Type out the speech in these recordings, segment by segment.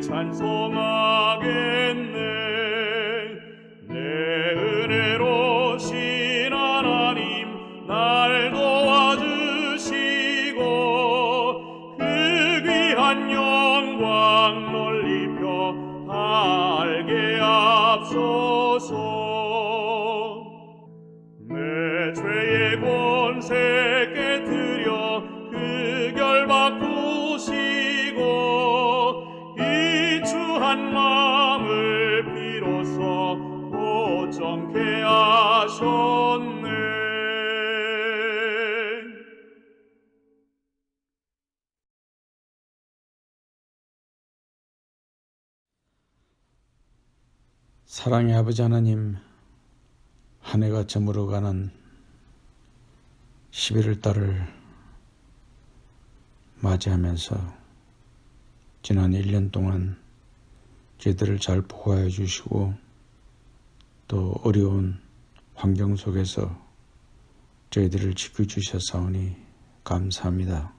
찬송하겠네. 내 은혜로신 하나님 날 도와주시고 그 귀한 영광 널리 펴 알게 앞서서 내 죄의 권세 깨뜨려 그 결 바꾸시고 이추한 마음을 비로소 고정케 하셨네. 사랑의 아버지 하나님, 한 해가 저물어가는 11월 달을 맞이하면서 지난 1년 동안 저희들을 잘 보호해 주시고 또 어려운 환경 속에서 저희들을 지켜주셨사오니 감사합니다.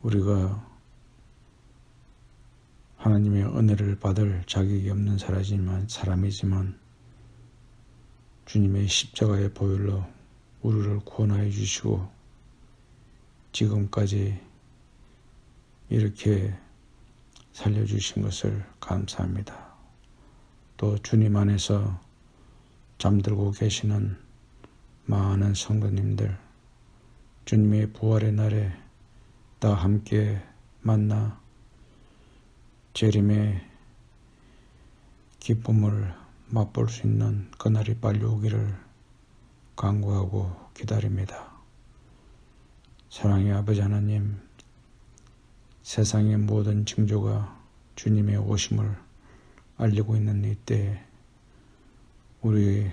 우리가 하나님의 은혜를 받을 자격이 없는 사람이지만 주님의 십자가의 보혈로 우리를 구원하여 주시고 지금까지 이렇게 살려주신 것을 감사합니다. 또 주님 안에서 잠들고 계시는 많은 성도님들, 주님의 부활의 날에 다 함께 만나 재림의 기쁨을 맛볼 수 있는 그날이 빨리 오기를 간구하고 기다립니다. 사랑의 아버지 하나님, 세상의 모든 징조가 주님의 오심을 알리고 있는 이때에 우리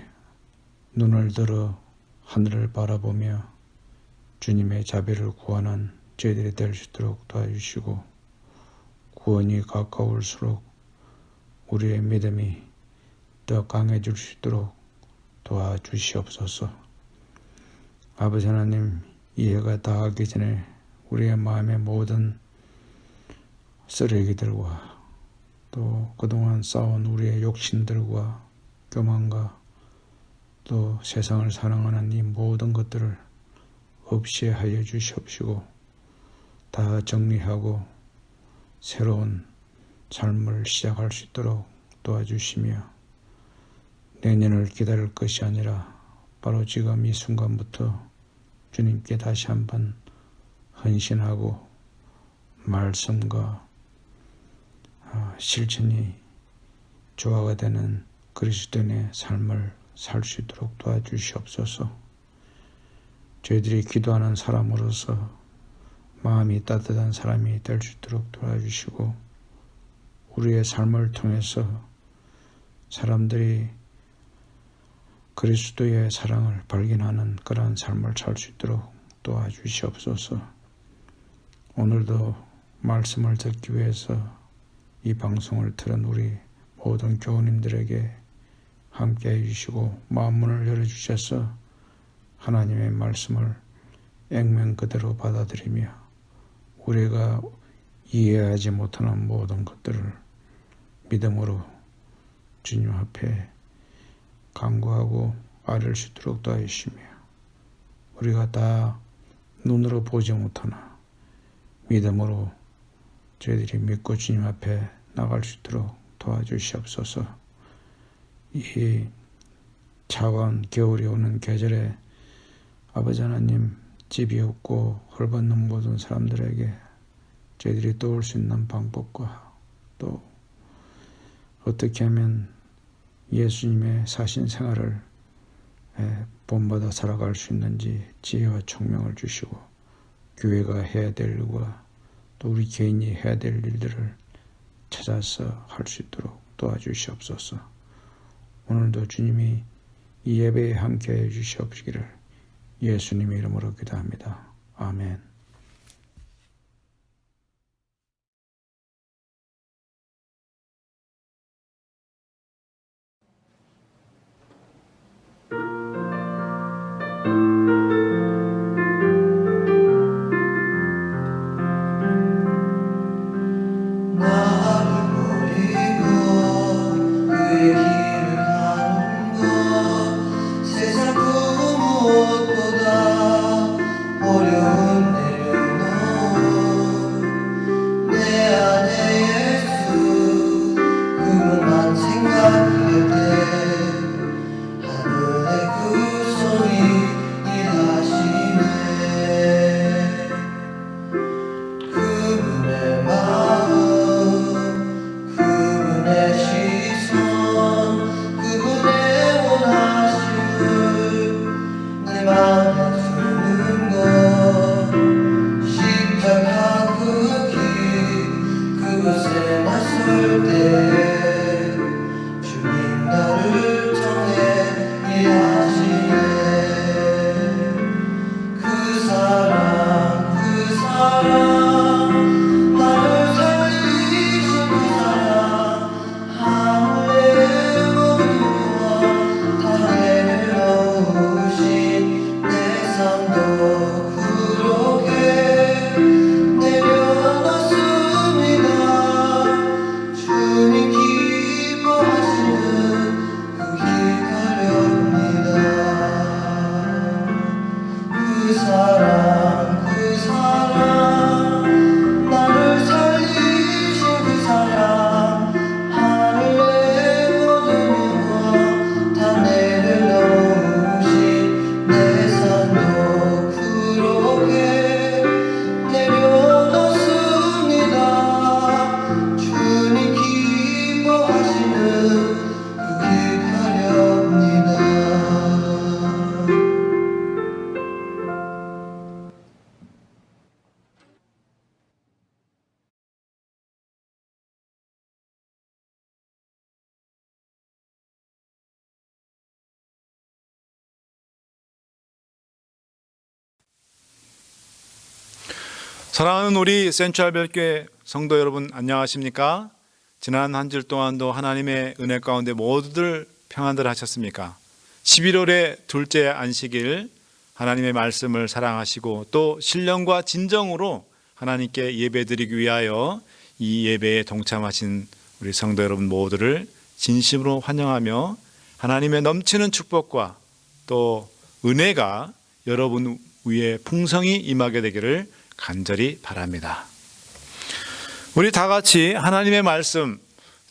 눈을 들어 하늘을 바라보며 주님의 자비를 구하는 저희들이 될 수 있도록 도와주시고 구원이 가까울수록 우리의 믿음이 더 강해질 수 있도록 도와주시옵소서. 아버지 하나님, 이 해가 다하기 전에 우리의 마음의 모든 쓰레기들과 또 그동안 쌓아온 우리의 욕심들과 교만과 또 세상을 사랑하는 이 모든 것들을 없이 하여 주시옵시고 다 정리하고 새로운 삶을 시작할 수 있도록 도와주시며 내년을 기다릴 것이 아니라 바로 지금 이 순간부터 주님께 다시 한번 헌신하고 말씀과 실천이 조화가 되는 그리스도인의 삶을 살 수 있도록 도와주시옵소서. 저희들이 기도하는 사람으로서 마음이 따뜻한 사람이 될 수 있도록 도와주시고 우리의 삶을 통해서 사람들이 그리스도의 사랑을 발견하는 그러한 삶을 살 수 있도록 도와주시옵소서. 오늘도 말씀을 듣기 위해서 이 방송을 들은 우리 모든 교우님들에게 함께 해주시고 마음문을 열어주셔서 하나님의 말씀을 액면 그대로 받아들이며 우리가 이해하지 못하는 모든 것들을 믿음으로 주님 앞에 간구하고 아뢰를 수 있도록 도와주시며 우리가 다 눈으로 보지 못하나 믿음으로 저희들이 믿고 주님 앞에 나갈 수 있도록 도와주시옵소서. 이 차가운 겨울이 오는 계절에 아버지 하나님, 집이 없고 헐벗는 모든 사람들에게 저희들이 도울 수 있는 방법과 또 어떻게 하면 예수님의 사신 생활을 본받아 살아갈 수 있는지 지혜와 총명을 주시고 교회가 해야 될 일과 또 우리 개인이 해야 될 일들을 찾아서 할 수 있도록 도와주시옵소서. 오늘도 주님이 이 예배에 함께해 주시옵시기를 예수님의 이름으로 기도합니다. 아멘. 나 사랑 나를 살리신 그 사랑 하늘의 모두와 다 내려오신 내 삶도 그렇게 내려놨습니다. 주님 기뻐하시는 그 길 가렵니다. 그 사랑 나를 살리신 그 사랑 하늘의 모든 영광 다 내려놓으신 내 삶도 그렇게 내려놓습니다. 주님 기뻐하시는 그 길 가렵니다. 사랑하는 우리 센트럴별교회 성도 여러분, 안녕하십니까? 지난 한 주일 동안도 하나님의 은혜 가운데 모두들 평안들 하셨습니까? 11월의 둘째 안식일 하나님의 말씀을 사랑하시고 또 신령과 진정으로 하나님께 예배드리기 위하여 이 예배에 동참하신 우리 성도 여러분 모두를 진심으로 환영하며 하나님의 넘치는 축복과 또 은혜가 여러분 위에 풍성히 임하게 되기를 간절히 바랍니다. 우리 다 같이 하나님의 말씀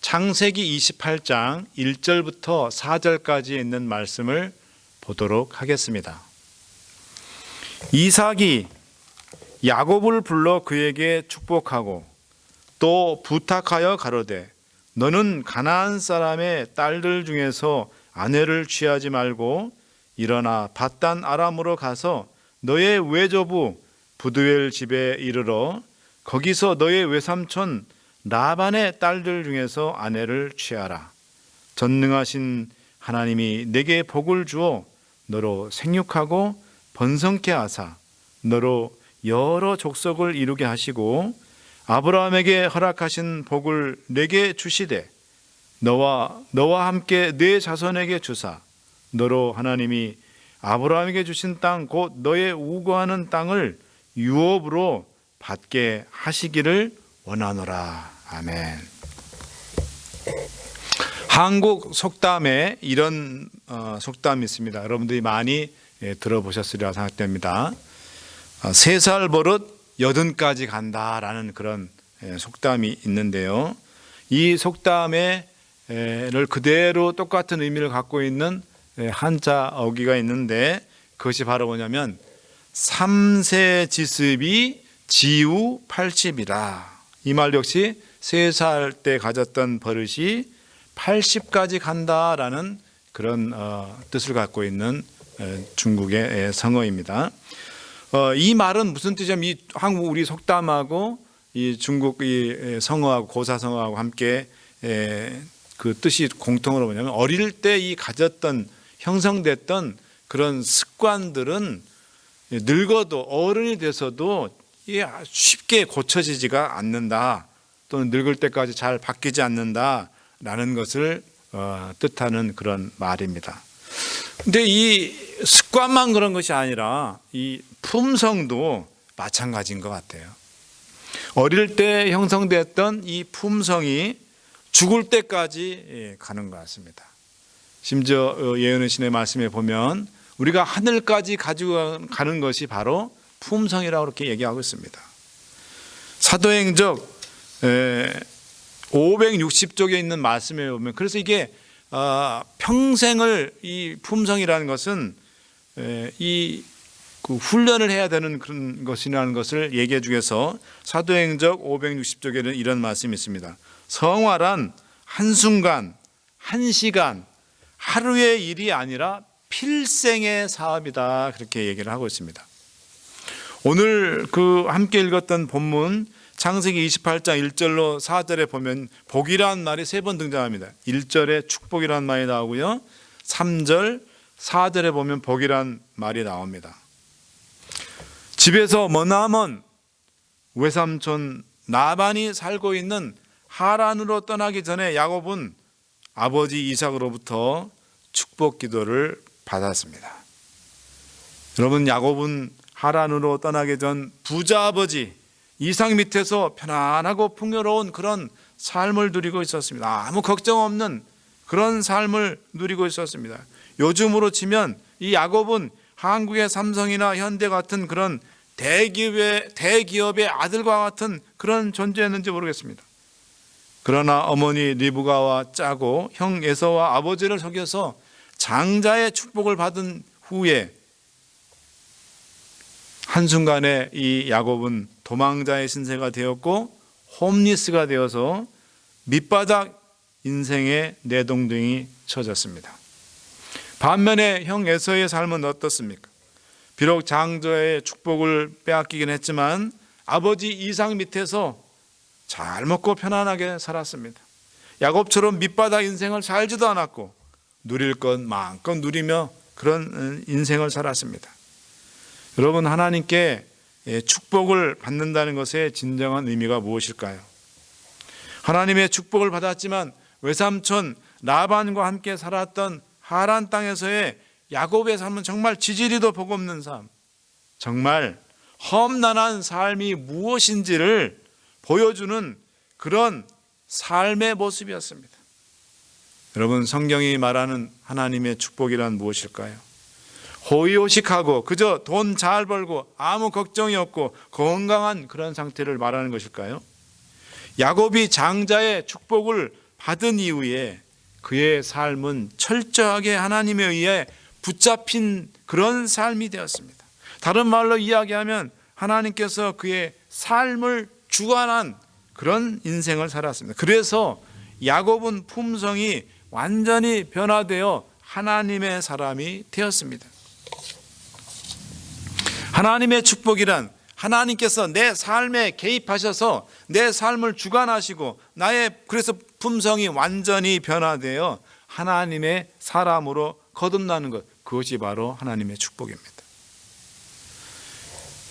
창세기 28장 1절부터 4절까지 있는 말씀을 보도록 하겠습니다. 이삭이 야곱을 불러 그에게 축복하고 또 부탁하여 가로되 너는 가나안 사람의 딸들 중에서 아내를 취하지 말고 일어나 밧단 아람으로 가서 너의 외조부 부두엘 집에 이르러 거기서 너의 외삼촌 라반의 딸들 중에서 아내를 취하라. 전능하신 하나님이 내게 복을 주어 너로 생육하고 번성케 하사 너로 여러 족속을 이루게 하시고 아브라함에게 허락하신 복을 내게 주시되 너와 함께 네 자손에게 주사 너로 하나님이 아브라함에게 주신 땅 곧 너의 우거하는 땅을 유업으로 받게 하시기를 원하노라. 아멘. 한국 속담에 이런 속담이 있습니다. 여러분들이 많이 들어보셨으리라 생각됩니다. 3살 버릇 80까지 간다라는 그런 속담이 있는데요. 이 속담을 그대로 똑같은 의미를 갖고 있는 한자 어귀가 있는데 그것이 바로 뭐냐면 3세 지습이 지우 80이라. 이 말 역시 3살 때 가졌던 버릇이 80까지 간다라는 그런 뜻을 갖고 있는 중국의 성어입니다. 이 말은 무슨 뜻이냐면 이 한국 우리 속담하고 이 중국 이 성어하고 고사성어하고 함께 그 뜻이 공통으로 뭐냐면 어릴 때 이 가졌던 형성됐던 그런 습관들은 늙어도 어른이 돼서도 쉽게 고쳐지지가 않는다, 또는 늙을 때까지 잘 바뀌지 않는다라는 것을 뜻하는 그런 말입니다. 근데 이 습관만 그런 것이 아니라 이 품성도 마찬가지인 것 같아요. 어릴 때 형성됐던 이 품성이 죽을 때까지 가는 것 같습니다. 심지어 예언의 신의 말씀에 보면 우리가 하늘까지 가지고 가는 것이 바로 품성이라고 그렇게 얘기하고 있습니다. 사도행적 560쪽에 있는 말씀에 보면 그래서 이게 평생을 이 품성이라는 것은 이 훈련을 해야 되는 그런 것이라는 것을 얘기해 주면서 사도행적 560쪽에는 이런 말씀이 있습니다. 성화란 한순간, 한시간, 하루의 일이 아니라 필생의 사업이다, 그렇게 얘기를 하고 있습니다. 오늘 함께 읽었던 본문 창세기 28장 1절로 4절에 보면 복이라는 말이 3번 등장합니다. 1절에 축복이라는 말이 나오고요, 3절, 4절에 보면 복이라는 말이 나옵니다. 집에서 머나먼 외삼촌 라반이 살고 있는 하란으로 떠나기 전에 야곱은 아버지 이삭으로부터 축복 기도를 받았습니다. 여러분, 야곱은 하란으로 떠나기 전 부자 아버지 이삭 밑에서 편안하고 풍요로운 그런 삶을 누리고 있었습니다. 아무 걱정 없는 그런 삶을 누리고 있었습니다. 요즘으로 치면 이 야곱은 한국의 삼성이나 현대 같은 그런 대기업의 아들과 같은 그런 존재였는지 모르겠습니다. 그러나 어머니 리브가와 짜고 형 에서와 아버지를 속여서 장자의 축복을 받은 후에 한순간에 이 야곱은 도망자의 신세가 되었고 홈리스가 되어서 밑바닥 인생의 내동댕이 쳐졌습니다. 반면에 형 에서의 삶은 어떻습니까? 비록 장자의 축복을 빼앗기긴 했지만 아버지 이삭 밑에서 잘 먹고 편안하게 살았습니다. 야곱처럼 밑바닥 인생을 살지도 않았고 누릴 것 마음껏 누리며 그런 인생을 살았습니다. 여러분, 하나님께 축복을 받는다는 것의 진정한 의미가 무엇일까요? 하나님의 축복을 받았지만 외삼촌 라반과 함께 살았던 하란 땅에서의 야곱의 삶은 정말 지지리도 버겁는 삶, 정말 험난한 삶이 무엇인지를 보여주는 그런 삶의 모습이었습니다. 여러분, 성경이 말하는 하나님의 축복이란 무엇일까요? 호의호식하고 그저 돈 잘 벌고 아무 걱정이 없고 건강한 그런 상태를 말하는 것일까요? 야곱이 장자의 축복을 받은 이후에 그의 삶은 철저하게 하나님에 의해 붙잡힌 그런 삶이 되었습니다. 다른 말로 이야기하면 하나님께서 그의 삶을 주관한 그런 인생을 살았습니다. 그래서 야곱은 품성이 완전히 변화되어 하나님의 사람이 되었습니다. 하나님의 축복이란 하나님께서 내 삶에 개입하셔서 내 삶을 주관하시고 그래서 품성이 완전히 변화되어 하나님의 사람으로 거듭나는 것, 그것이 바로 하나님의 축복입니다.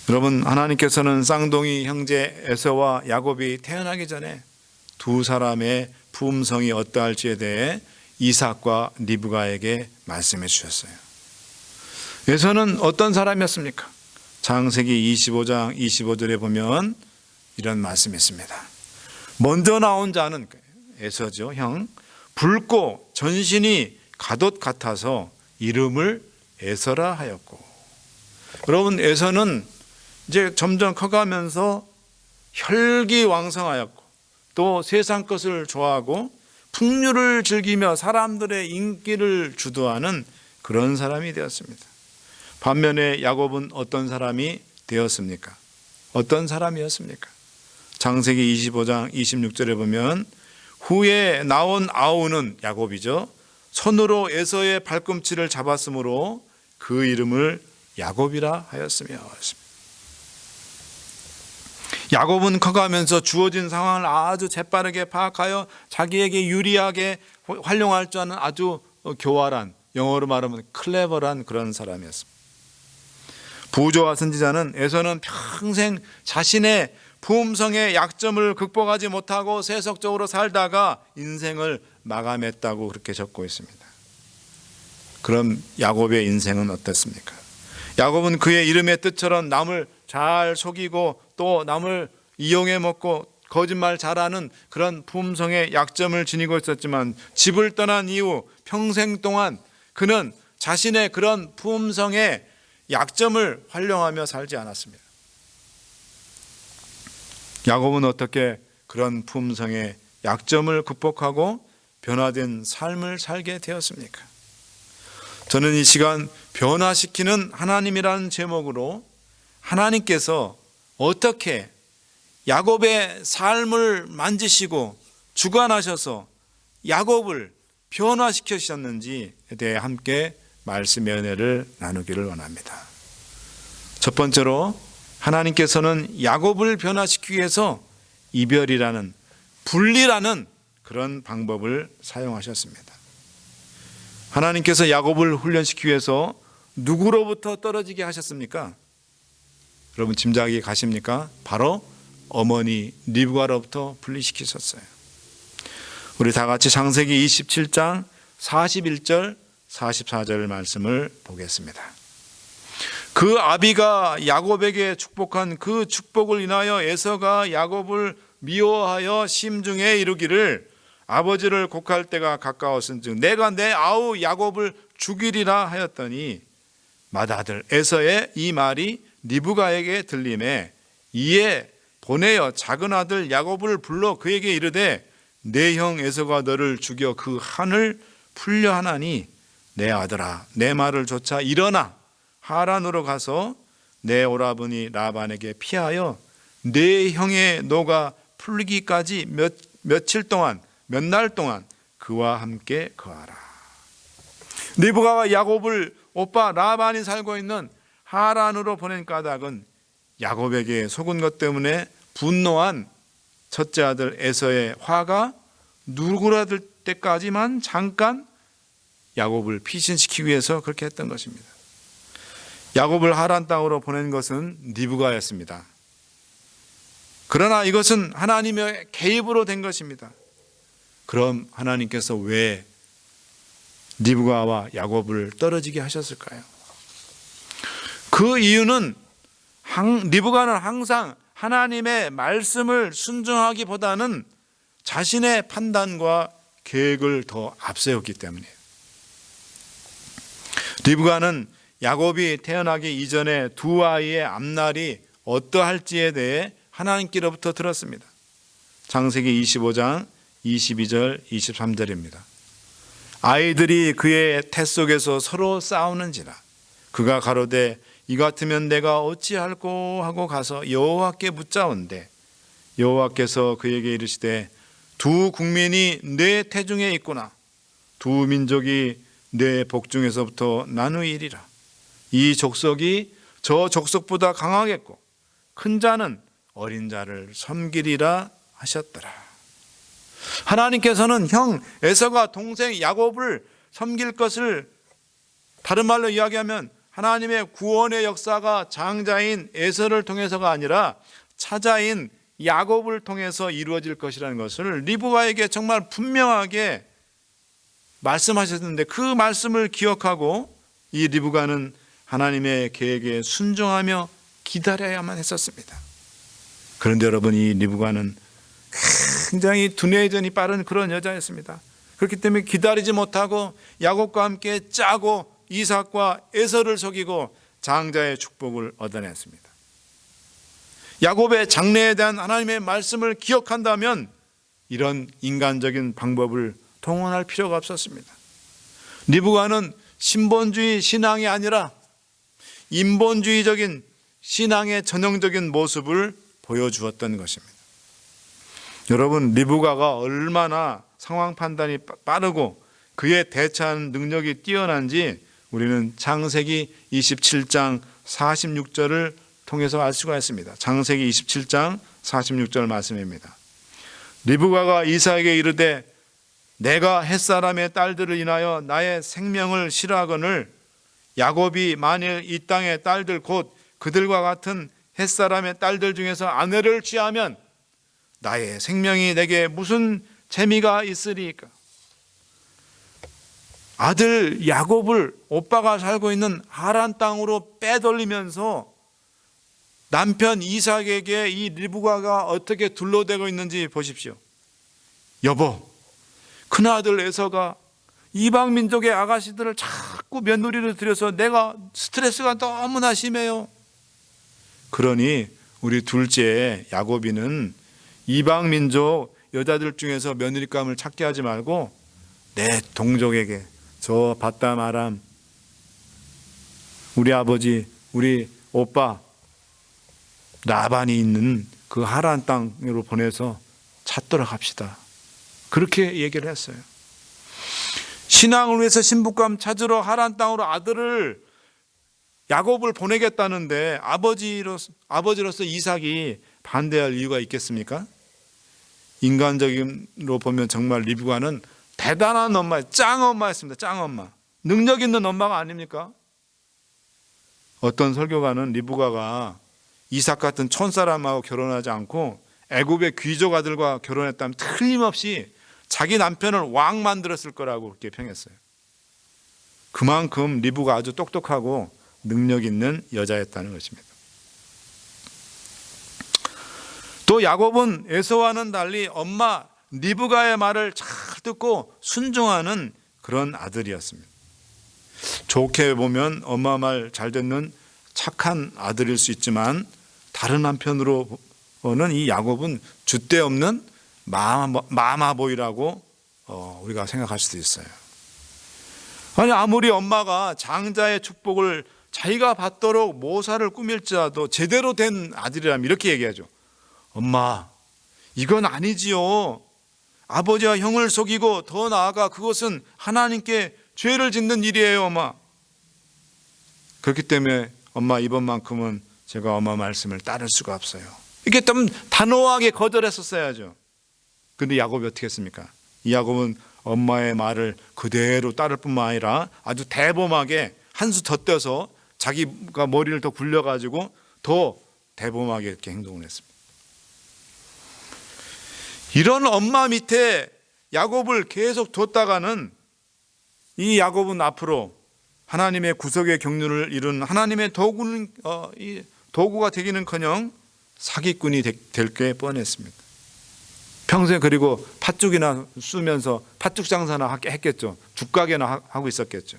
여러분, 하나님께서는 쌍둥이 형제 에서와 야곱이 태어나기 전에 두 사람의 품성이 어떠할지에 대해 이삭과 리브가에게 말씀해 주셨어요. 에서는 어떤 사람이었습니까? 창세기 25장 25절에 보면 이런 말씀이 있습니다. 먼저 나온 자는 에서죠, 형, 붉고 전신이 갓옷 같아서 이름을 에서라 하였고. 여러분, 에서는 이제 점점 커가면서 혈기왕성하였고 또 세상 것을 좋아하고 풍류를 즐기며 사람들의 인기를 주도하는 그런 사람이 되었습니다. 반면에 야곱은 어떤 사람이 되었습니까? 어떤 사람이었습니까? 창세기 25장 26절에 보면 후에 나온 아우는 야곱이죠. 손으로 에서의 발꿈치를 잡았으므로 그 이름을 야곱이라 하였으며. 야곱은 커가면서 주어진 상황을 아주 재빠르게 파악하여 자기에게 유리하게 활용할 줄 아는 아주 교활한, 영어로 말하면 클레버란 그런 사람이었습니다. 부조와 선지자는 에서는 평생 자신의 품성의 약점을 극복하지 못하고 세속적으로 살다가 인생을 마감했다고 그렇게 적고 있습니다. 그럼 야곱의 인생은 어떻습니까? 야곱은 그의 이름의 뜻처럼 남을 잘 속이고 또 남을 이용해 먹고 거짓말 잘하는 그런 품성의 약점을 지니고 있었지만 집을 떠난 이후 평생 동안 그는 자신의 그런 품성의 약점을 활용하며 살지 않았습니다. 야곱은 어떻게 그런 품성의 약점을 극복하고 변화된 삶을 살게 되었습니까? 저는 이 시간 변화시키는 하나님이라는 제목으로 하나님께서 어떻게 야곱의 삶을 만지시고 주관하셔서 야곱을 변화시키셨는지에 대해 함께 말씀의 은혜를 나누기를 원합니다. 첫 번째로 하나님께서는 야곱을 변화시키기 위해서 이별이라는, 분리라는 그런 방법을 사용하셨습니다. 하나님께서 야곱을 훈련시키기 위해서 누구로부터 떨어지게 하셨습니까? 여러분 짐작이 가십니까? 바로 어머니 리브가로부터 분리시키셨어요. 우리 다 같이 창세기 27장 41절 44절 말씀을 보겠습니다. 그 아비가 야곱에게 축복한 그 축복을 인하여 에서가 야곱을 미워하여 심중에 이르기를 아버지를 곡할 때가 가까웠은즉 내가 내 아우 야곱을 죽이리라 하였더니 맏아들 에서의 이 말이 리브가에게 들림에 이에 보내어 작은 아들 야곱을 불러 그에게 이르되 내 형 에서가 너를 죽여 그 한을 풀려 하나니 내 아들아 내 말을 조차 일어나 하란으로 가서 내 오라버니 라반에게 피하여 내 형의 노가 풀리기까지 며칠 동안 몇 날 동안 그와 함께 거하라. 리브가와 야곱을 오빠 라반이 살고 있는 하란으로 보낸 까닭은 야곱에게 속은 것 때문에 분노한 첫째 아들 에서의 화가 누그러들 때까지만 잠깐 야곱을 피신시키기 위해서 그렇게 했던 것입니다. 야곱을 하란 땅으로 보낸 것은 리브가였습니다. 그러나 이것은 하나님의 개입으로 된 것입니다. 그럼 하나님께서 왜 리브가와 야곱을 떨어지게 하셨을까요? 그 이유는 리브가는 항상 하나님의 말씀을 순종하기보다는 자신의 판단과 계획을 더 앞세웠기 때문이에요. 리브가는 야곱이 태어나기 이전에 두 아이의 앞날이 어떠할지에 대해 하나님께로부터 들었습니다. 창세기 25장 22절 23절입니다. 아이들이 그의 태 속에서 서로 싸우는지라 그가 가로되 이 같으면 내가 어찌할꼬 하고 가서 여호와께 묻자온대 여호와께서 그에게 이르시되 두 국민이 내 태중에 있구나 두 민족이 내 복중에서부터 나누이리라 이 족속이 저 족속보다 강하겠고 큰 자는 어린 자를 섬기리라 하셨더라. 하나님께서는 형 에서가 동생 야곱을 섬길 것을 다른 말로 이야기하면 하나님의 구원의 역사가 장자인 에서를 통해서가 아니라 차자인 야곱을 통해서 이루어질 것이라는 것을 리브가에게 정말 분명하게 말씀하셨는데 그 말씀을 기억하고 이 리브가는 하나님의 계획에 순종하며 기다려야만 했었습니다. 그런데 여러분 이 리브가는 굉장히 두뇌전이 빠른 그런 여자였습니다. 그렇기 때문에 기다리지 못하고 야곱과 함께 짜고 이삭과 에서를 속이고 장자의 축복을 얻어냈습니다. 야곱의 장래에 대한 하나님의 말씀을 기억한다면 이런 인간적인 방법을 동원할 필요가 없었습니다. 리브가는 신본주의 신앙이 아니라 인본주의적인 신앙의 전형적인 모습을 보여주었던 것입니다. 여러분 리브가가 얼마나 상황 판단이 빠르고 그에 대처하는 능력이 뛰어난지 우리는 창세기 27장 46절을 통해서 알 수가 있습니다. 창세기 27장 46절 말씀입니다. 리브가가 이삭에게 이르되 내가 햇사람의 딸들을 인하여 나의 생명을 싫어하거늘 야곱이 만일 이 땅의 딸들 곧 그들과 같은 햇사람의 딸들 중에서 아내를 취하면 나의 생명이 내게 무슨 재미가 있으리까? 아들 야곱을 오빠가 살고 있는 하란 땅으로 빼돌리면서 남편 이삭에게 이 리브가가 어떻게 둘러대고 있는지 보십시오. 여보, 큰아들 에서가 이방 민족의 아가씨들을 자꾸 며느리를 들여서 내가 스트레스가 너무나 심해요. 그러니 우리 둘째 야곱이는 이방 민족 여자들 중에서 며느리감을 찾게 하지 말고 내 동족에게 저 바담 아람 우리 아버지 우리 오빠 라반이 있는 그 하란 땅으로 보내서 찾도록 합시다. 그렇게 얘기를 했어요. 신앙을 위해서 신부감 찾으러 하란 땅으로 아들을 야곱을 보내겠다는데 아버지로서 이삭이 반대할 이유가 있겠습니까? 인간적으로 보면 정말 리브가는 대단한 엄마, 짱 엄마였습니다. 짱 엄마. 능력 있는 엄마가 아닙니까? 어떤 설교가는 리브가가 이삭 같은 촌사람하고 결혼하지 않고 애굽의 귀족 아들과 결혼했다면 틀림없이 자기 남편을 왕 만들었을 거라고 그렇게 평했어요. 그만큼 리브가 아주 똑똑하고 능력 있는 여자였다는 것입니다. 또 야곱은 에서와는 달리 엄마 리브가의 말을 잘 듣고 순종하는 그런 아들이었습니다. 좋게 보면 엄마 말 잘 듣는 착한 아들일 수 있지만 다른 한편으로는 이 야곱은 줏대 없는 마마보이라고 우리가 생각할 수도 있어요. 아니 아무리 엄마가 장자의 축복을 자기가 받도록 모사를 꾸밀지라도 제대로 된 아들이라면 이렇게 얘기하죠. 엄마, 이건 아니지요. 아버지와 형을 속이고 더 나아가 그것은 하나님께 죄를 짓는 일이에요, 엄마. 그렇기 때문에 엄마 이번만큼은 제가 엄마 말씀을 따를 수가 없어요. 이게 좀 단호하게 거절했었어야죠. 근데 야곱이 어떻게 했습니까? 이 야곱은 엄마의 말을 그대로 따를 뿐만 아니라 아주 대범하게 한 수 더 떼서 자기가 머리를 더 굴려가지고 더 대범하게 이렇게 행동을 했습니다. 이런 엄마 밑에 야곱을 계속 뒀다가는 이 야곱은 앞으로 하나님의 구속의 경륜을 이룬 하나님의 도구가 되기는커녕 사기꾼이 될 게 뻔했습니다. 평생 그리고 팥죽이나 쑤면서 팥죽 장사나 했겠죠. 죽가게나 하고 있었겠죠.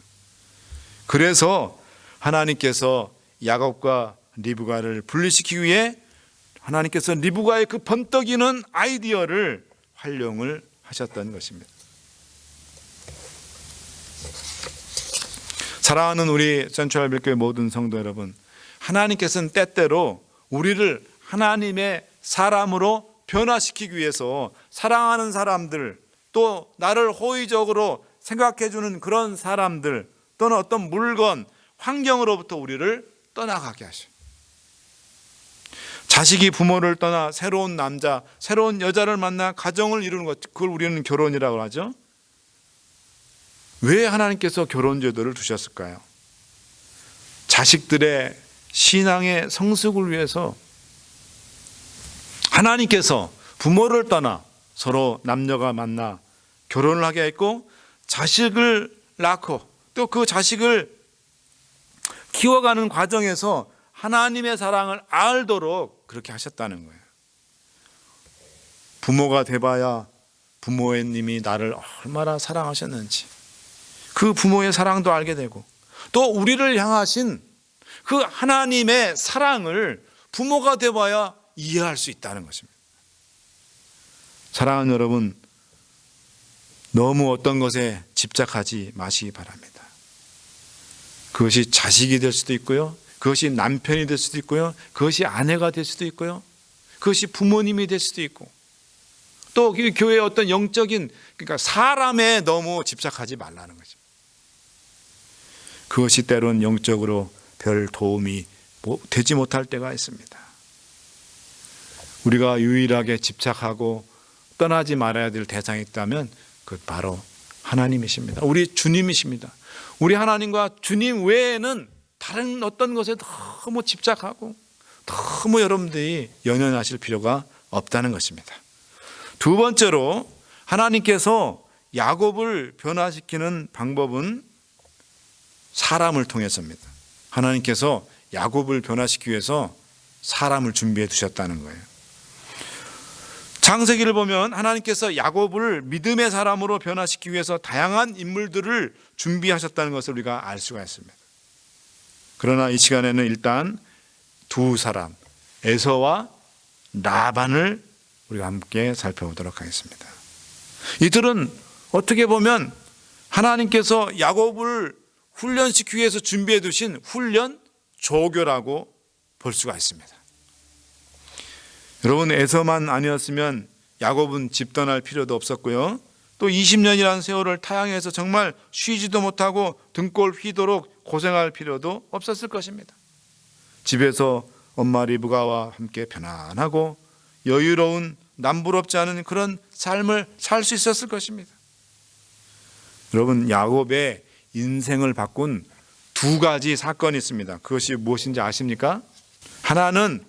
그래서 하나님께서 야곱과 리브가를 분리시키기 위해 하나님께서 리브가의 그 번떡이는 아이디어를 활용을 하셨다는 것입니다. 사랑하는 우리 센트럴빌교회 모든 성도 여러분, 하나님께서는 때때로 우리를 하나님의 사람으로 변화시키기 위해서 사랑하는 사람들, 또 나를 호의적으로 생각해 주는 그런 사람들, 또는 어떤 물건, 환경으로부터 우리를 떠나가게 하셔요. 자식이 부모를 떠나 새로운 남자, 새로운 여자를 만나 가정을 이루는 것, 그걸 우리는 결혼이라고 하죠. 왜 하나님께서 결혼 제도를 두셨을까요? 자식들의 신앙의 성숙을 위해서 하나님께서 부모를 떠나 서로 남녀가 만나 결혼을 하게 했고 자식을 낳고 또 그 자식을 키워가는 과정에서 하나님의 사랑을 알도록 그렇게 하셨다는 거예요. 부모가 돼봐야 부모님이 나를 얼마나 사랑하셨는지 그 부모의 사랑도 알게 되고 또 우리를 향하신 그 하나님의 사랑을 부모가 돼봐야 이해할 수 있다는 것입니다. 사랑하는 여러분, 너무 어떤 것에 집착하지 마시기 바랍니다. 그것이 자식이 될 수도 있고요, 그것이 남편이 될 수도 있고요, 그것이 아내가 될 수도 있고요, 그것이 부모님이 될 수도 있고, 또 교회의 어떤 영적인, 그러니까 사람에 너무 집착하지 말라는 거죠. 그것이 때론 영적으로 별 도움이 되지 못할 때가 있습니다. 우리가 유일하게 집착하고 떠나지 말아야 될 대상이 있다면 그 바로 하나님이십니다. 우리 주님이십니다. 우리 하나님과 주님 외에는 다른 어떤 것에 너무 집착하고 너무 여러분들이 연연하실 필요가 없다는 것입니다. 두 번째로 하나님께서 야곱을 변화시키는 방법은 사람을 통해서입니다. 하나님께서 야곱을 변화시키기 위해서 사람을 준비해 두셨다는 거예요. 창세기를 보면 하나님께서 야곱을 믿음의 사람으로 변화시키기 위해서 다양한 인물들을 준비하셨다는 것을 우리가 알 수가 있습니다. 그러나 이 시간에는 일단 두 사람, 에서와 라반을 우리가 함께 살펴보도록 하겠습니다. 이들은 어떻게 보면 하나님께서 야곱을 훈련시키기 위해서 준비해 두신 훈련 조교라고 볼 수가 있습니다. 여러분, 에서만 아니었으면 야곱은 집 떠날 필요도 없었고요, 또 20년이라는 세월을 타향해서 정말 쉬지도 못하고 등골 휘도록 고생할 필요도 없었을 것입니다. 집에서 엄마 리브가와 함께 편안하고 여유로운 남부럽지 않은 그런 삶을 살 수 있었을 것입니다. 여러분, 야곱의 인생을 바꾼 두 가지 사건이 있습니다. 그것이 무엇인지 아십니까? 하나는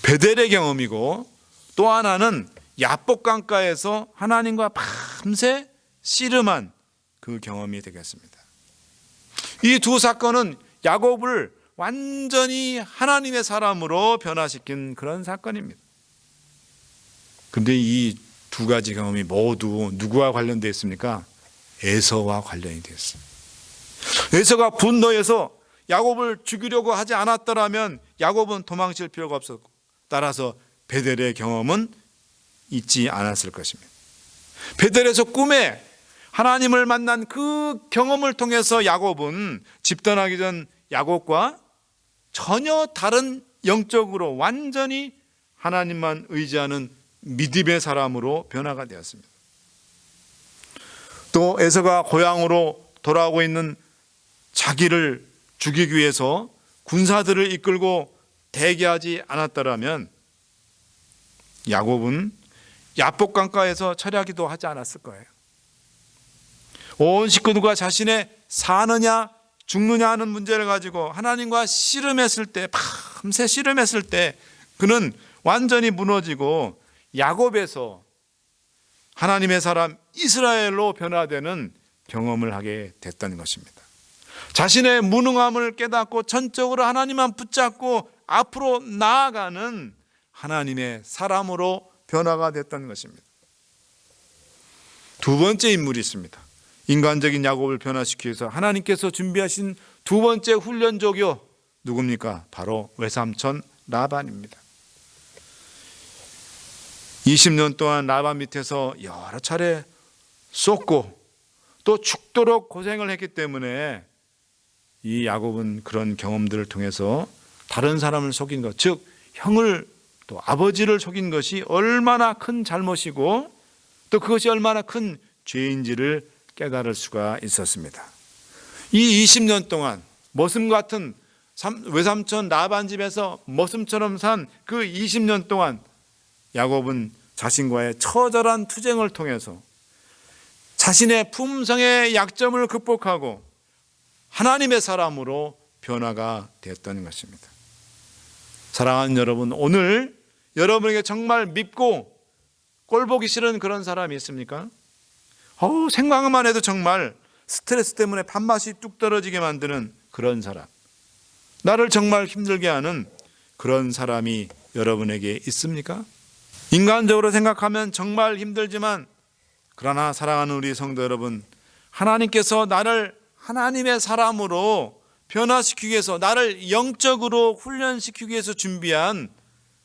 베델의 경험이고 또 하나는 야복 강가에서 하나님과 밤새 씨름한 그 경험이 되겠습니다. 이 두 사건은 야곱을 완전히 하나님의 사람으로 변화시킨 그런 사건입니다. 그런데 이 두 가지 경험이 모두 누구와 관련되어 있습니까? 에서와 관련이 되어 있습니다. 에서가 분노해서 야곱을 죽이려고 하지 않았더라면 야곱은 도망칠 필요가 없었고, 따라서 베델의 경험은 있지 않았을 것입니다. 베델에서 꿈에 하나님을 만난 그 경험을 통해서 야곱은 집 떠나기 전 야곱과 전혀 다른 영적으로 완전히 하나님만 의지하는 믿음의 사람으로 변화가 되었습니다. 또 에서가 고향으로 돌아오고 있는 자기를 죽이기 위해서 군사들을 이끌고 대기하지 않았더라면 야곱은 야복 강가에서 철야기도 하지 않았을 거예요. 온 식구들과 자신의 사느냐 죽느냐 하는 문제를 가지고 하나님과 씨름했을 때, 밤새 씨름했을 때 그는 완전히 무너지고 야곱에서 하나님의 사람 이스라엘로 변화되는 경험을 하게 됐던 것입니다. 자신의 무능함을 깨닫고 전적으로 하나님만 붙잡고 앞으로 나아가는 하나님의 사람으로 변화가 됐던 것입니다. 두 번째 인물이 있습니다. 인간적인 야곱을 변화시키기 위해서 하나님께서 준비하신 두 번째 훈련족이요, 누굽니까? 바로 외삼촌 라반입니다. 20년 동안 라반 밑에서 여러 차례 쏟고 또 죽도록 고생을 했기 때문에 이 야곱은 그런 경험들을 통해서 다른 사람을 속인 것, 즉 형을 또 아버지를 속인 것이 얼마나 큰 잘못이고 또 그것이 얼마나 큰 죄인지를 깨달을 수가 있었습니다. 이 20년 동안 머슴 같은 외삼촌 라반 집에서 머슴처럼 산 그 20년 동안 야곱은 자신과의 처절한 투쟁을 통해서 자신의 품성의 약점을 극복하고 하나님의 사람으로 변화가 되었던 것입니다. 사랑하는 여러분, 오늘 여러분에게 정말 밉고 꼴보기 싫은 그런 사람이 있습니까? 생각만 해도 정말 스트레스 때문에 밥맛이 뚝 떨어지게 만드는 그런 사람, 나를 정말 힘들게 하는 그런 사람이 여러분에게 있습니까? 인간적으로 생각하면 정말 힘들지만, 그러나 사랑하는 우리 성도 여러분, 하나님께서 나를 하나님의 사람으로 변화시키기 위해서, 나를 영적으로 훈련시키기 위해서 준비한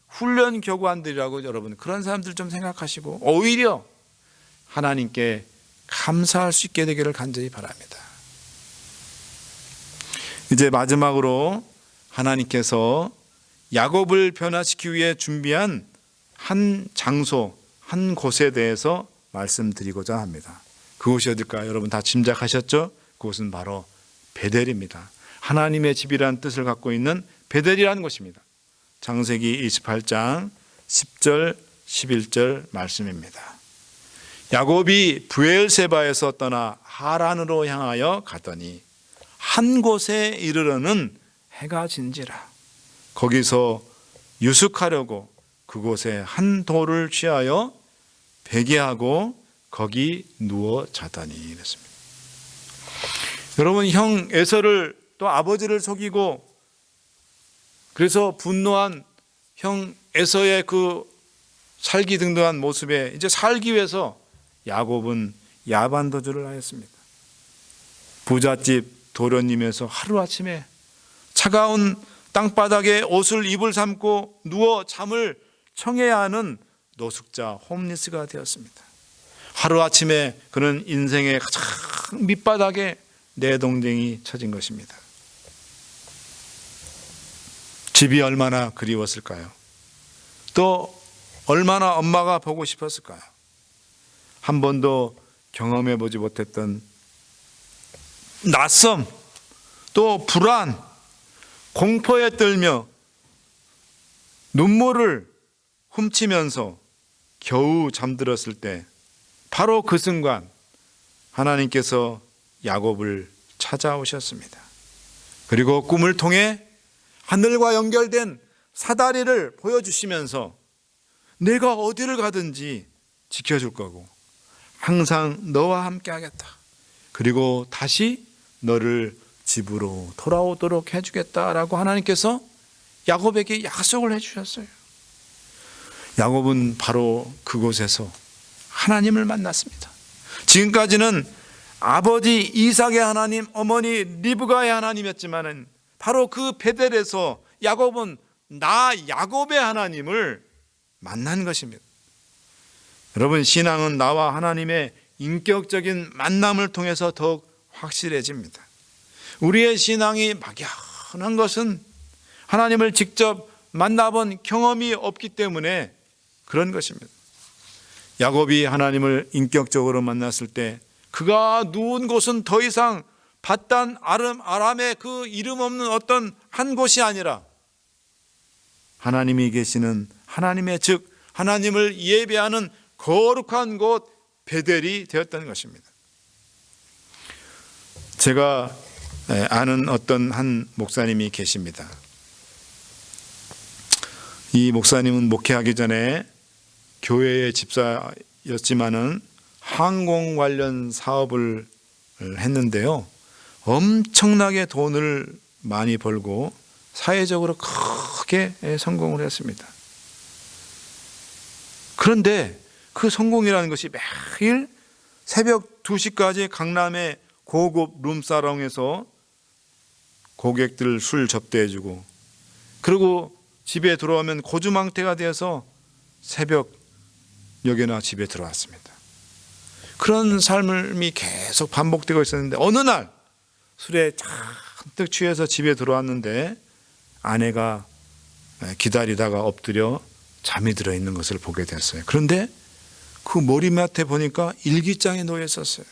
훈련 교관들이라고 여러분, 그런 사람들 좀 생각하시고 오히려 하나님께 감사할 수 있게 되기를 간절히 바랍니다. 이제 마지막으로 하나님께서 야곱을 변화시키기 위해 준비한 한 장소, 한 곳에 대해서 말씀드리고자 합니다. 그곳이 어딜까요? 여러분 다 짐작하셨죠? 그곳은 바로 베델입니다. 하나님의 집이라는 뜻을 갖고 있는 베델이라는 곳입니다. 창세기 28장 10절 11절 말씀입니다. 야곱이 브엘세바에서 떠나 하란으로 향하여 가더니 한 곳에 이르러는 해가 진지라. 거기서 유숙하려고 그곳에 한 돌을 취하여 베개하고 거기 누워 자더니 이랬습니다. 여러분, 형 에서를 또 아버지를 속이고 그래서 분노한 형 에서의 그 살기등등한 모습에 이제 살기 위해서 야곱은 야반도주를 하였습니다. 부잣집 도련님에서 하루아침에 차가운 땅바닥에 옷을 이불 삼고 누워 잠을 청해야 하는 노숙자 홈리스가 되었습니다. 하루아침에 그는 인생의 가장 밑바닥에 내동댕이 쳐진 것입니다. 집이 얼마나 그리웠을까요? 또 얼마나 엄마가 보고 싶었을까요? 한 번도 경험해 보지 못했던 낯섦, 또 불안, 공포에 떨며 눈물을 훔치면서 겨우 잠들었을 때 바로 그 순간 하나님께서 야곱을 찾아오셨습니다. 그리고 꿈을 통해 하늘과 연결된 사다리를 보여주시면서 내가 어디를 가든지 지켜줄 거고 항상 너와 함께 하겠다. 그리고 다시 너를 집으로 돌아오도록 해주겠다라고 하나님께서 야곱에게 약속을 해주셨어요. 야곱은 바로 그곳에서 하나님을 만났습니다. 지금까지는 아버지 이삭의 하나님, 어머니 리브가의 하나님이었지만 바로 그 베델에서 야곱은 나 야곱의 하나님을 만난 것입니다. 여러분, 신앙은 나와 하나님의 인격적인 만남을 통해서 더욱 확실해집니다. 우리의 신앙이 막연한 것은 하나님을 직접 만나본 경험이 없기 때문에 그런 것입니다. 야곱이 하나님을 인격적으로 만났을 때 그가 누운 곳은 더 이상 밧단 아람의 그 이름 없는 어떤 한 곳이 아니라 하나님이 계시는 하나님의 즉 하나님을 예배하는 거룩한 곳 베델이 되었다는 것입니다. 제가 아는 어떤 한 목사님이 계십니다. 이 목사님은 목회하기 전에 교회의 집사였지만은 항공 관련 사업을 했는데요. 엄청나게 돈을 많이 벌고 사회적으로 크게 성공을 했습니다. 그런데 그 성공이라는 것이 매일 새벽 2시까지 강남의 고급 룸사롱에서 고객들 술 접대해주고 그리고 집에 들어오면 고주망태가 되어서 새벽 여기나 집에 들어왔습니다. 그런 삶이 계속 반복되고 있었는데 어느 날 술에 잔뜩 취해서 집에 들어왔는데 아내가 기다리다가 엎드려 잠이 들어 있는 것을 보게 됐어요. 그런데 그 머리맡에 보니까 일기장에 놓여 있었어요.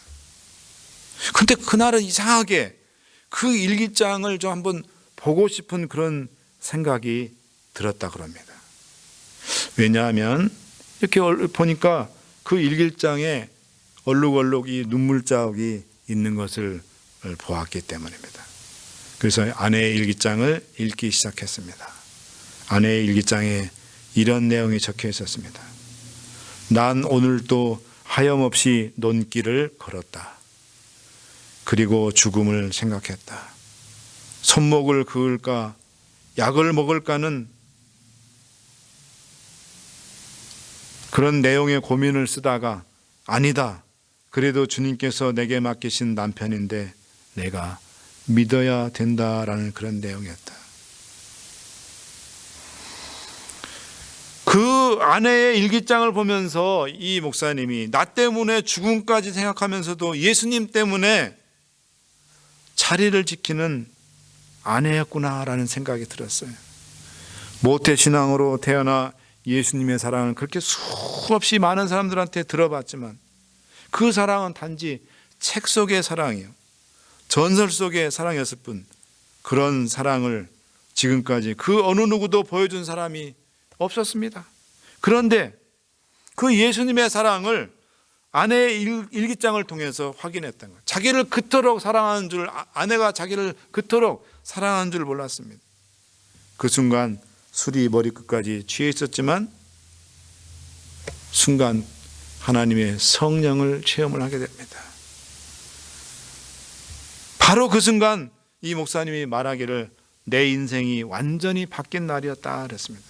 근데 그날은 이상하게 그 일기장을 좀 한번 보고 싶은 그런 생각이 들었다 그럽니다. 왜냐하면 이렇게 보니까 그 일기장에 얼룩얼룩 이 눈물 자국이 있는 것을 보았기 때문입니다. 그래서 아내의 일기장을 읽기 시작했습니다. 아내의 일기장에 이런 내용이 적혀 있었습니다. 난 오늘도 하염없이 논길을 걸었다. 그리고 죽음을 생각했다. 손목을 그을까 약을 먹을까는 그런 내용의 고민을 쓰다가 아니다. 그래도 주님께서 내게 맡기신 남편인데 내가 믿어야 된다라는 그런 내용이었다. 그 아내의 일기장을 보면서 이 목사님이 나 때문에 죽음까지 생각하면서도 예수님 때문에 자리를 지키는 아내였구나라는 생각이 들었어요. 모태신앙으로 태어나 예수님의 사랑을 그렇게 수없이 많은 사람들한테 들어봤지만 그 사랑은 단지 책 속의 사랑이요, 전설 속의 사랑이었을 뿐 그런 사랑을 지금까지 그 어느 누구도 보여준 사람이 없었습니다. 그런데 그 예수님의 사랑을 아내의 일기장을 통해서 확인했던 거예요. 자기를 그토록 사랑하는 줄, 아내가 자기를 그토록 사랑하는 줄 몰랐습니다. 그 순간 술이 머리끝까지 취해 있었지만 순간 하나님의 성령을 체험을 하게 됩니다. 바로 그 순간 이 목사님이 말하기를 내 인생이 완전히 바뀐 날이었다 그랬습니다.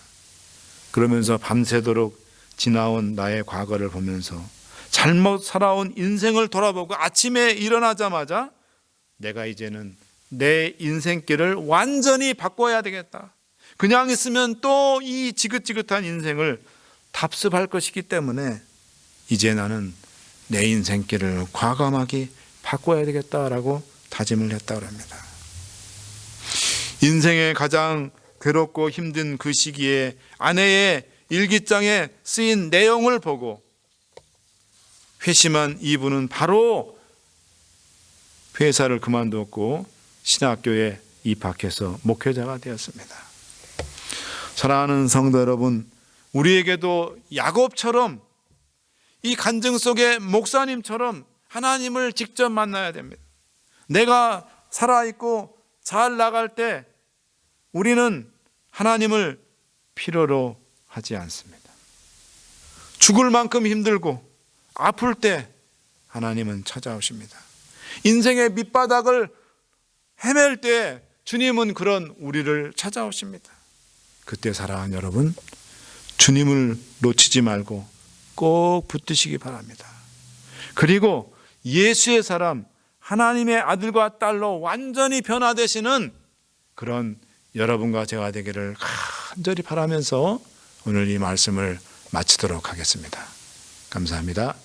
그러면서 밤새도록 지나온 나의 과거를 보면서 잘못 살아온 인생을 돌아보고 아침에 일어나자마자 내가 이제는 내 인생길을 완전히 바꿔야 되겠다. 그냥 있으면 또 이 지긋지긋한 인생을 답습할 것이기 때문에 이제 나는 내 인생길을 과감하게 바꿔야 되겠다라고 다짐을 했다고 합니다. 인생의 가장 괴롭고 힘든 그 시기에 아내의 일기장에 쓰인 내용을 보고 회심한 이분은 바로 회사를 그만두었고 신학교에 입학해서 목회자가 되었습니다. 사랑하는 성도 여러분, 우리에게도 야곱처럼 이 간증 속의 목사님처럼 하나님을 직접 만나야 됩니다. 내가 살아있고 잘 나갈 때 우리는 하나님을 필요로 하지 않습니다. 죽을 만큼 힘들고 아플 때 하나님은 찾아오십니다. 인생의 밑바닥을 헤맬 때 주님은 그런 우리를 찾아오십니다. 그때 사랑하는 여러분, 주님을 놓치지 말고 꼭 붙드시기 바랍니다. 그리고 예수의 사람, 하나님의 아들과 딸로 완전히 변화되시는 그런 여러분과 제가 되기를 간절히 바라면서 오늘 이 말씀을 마치도록 하겠습니다. 감사합니다.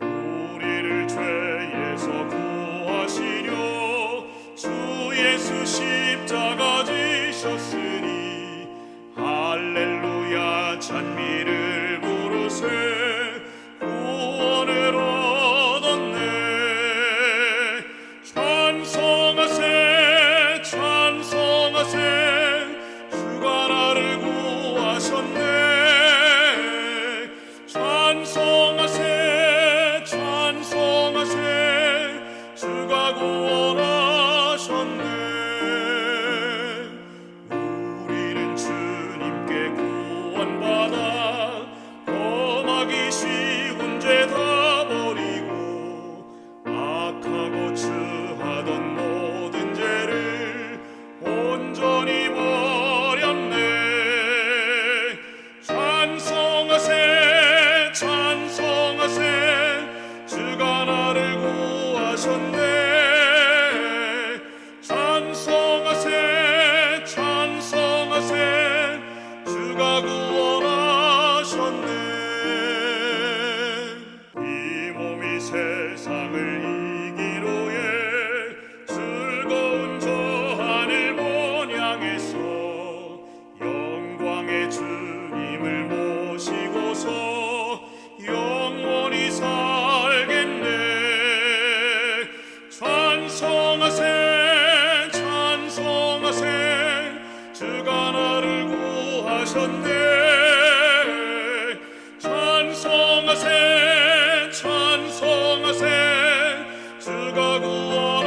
우리를 죄에서 구하시려 주 예수 십자가 지셨으니 할렐루야 찬미를 부르세 구원을 얻었네. 찬송하세 찬송하세 주가 나를 구하셨네. 찬송하세 찬송하세 주가 구원하셨네. 우리는 주님께 구원받아 범하기 쉬운 죄 다 버리고 악하고 추하던 모든 죄를 온전히 버렸네. 찬송하세 찬송하세 주가 나를 구하셨네. 찬송하세 찬송하세 주가 구원하셨네. 이 몸이 세상을 이기로에 즐거운 저 하늘 본향에서 영광의 주님을 모시고서 영원히 살겠네. 찬송하세 찬송하세 주가 나를 구하셨네. 찬송하세 찬송하세 주가 구원하셨네.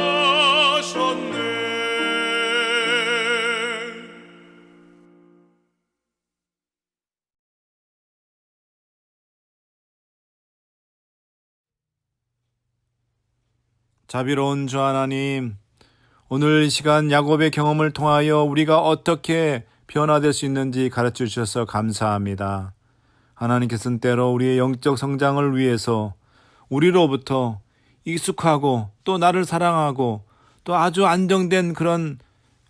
자비로운 주 하나님, 오늘 이 시간 야곱의 경험을 통하여 우리가 어떻게 변화될 수 있는지 가르쳐 주셔서 감사합니다. 하나님께서는 때로 우리의 영적 성장을 위해서 우리로부터 익숙하고 또 나를 사랑하고 또 아주 안정된 그런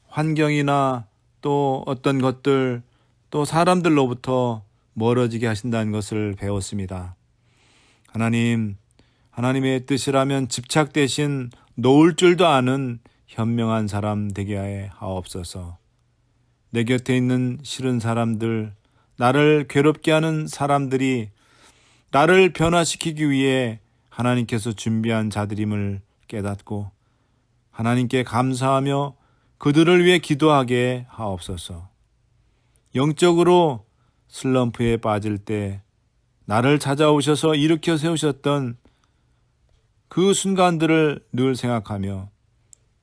환경이나 또 어떤 것들 또 사람들로부터 멀어지게 하신다는 것을 배웠습니다. 하나님, 하나님의 뜻이라면 집착대신 놓을 줄도 아는 현명한 사람 되게 하옵소서. 내 곁에 있는 싫은 사람들, 나를 괴롭게 하는 사람들이 나를 변화시키기 위해 하나님께서 준비한 자들임을 깨닫고 하나님께 감사하며 그들을 위해 기도하게 하옵소서. 영적으로 슬럼프에 빠질 때 나를 찾아오셔서 일으켜 세우셨던 그 순간들을 늘 생각하며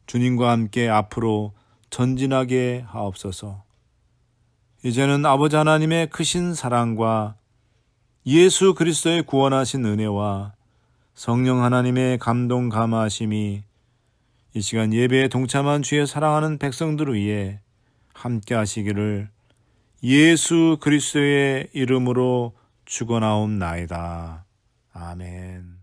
주님과 함께 앞으로 전진하게 하옵소서. 이제는 아버지 하나님의 크신 사랑과 예수 그리스도의 구원하신 은혜와 성령 하나님의 감동 감화하심이 이 시간 예배에 동참한 주의 사랑하는 백성들을 위해 함께 하시기를 예수 그리스도의 이름으로 축원하옵나이다. 아멘.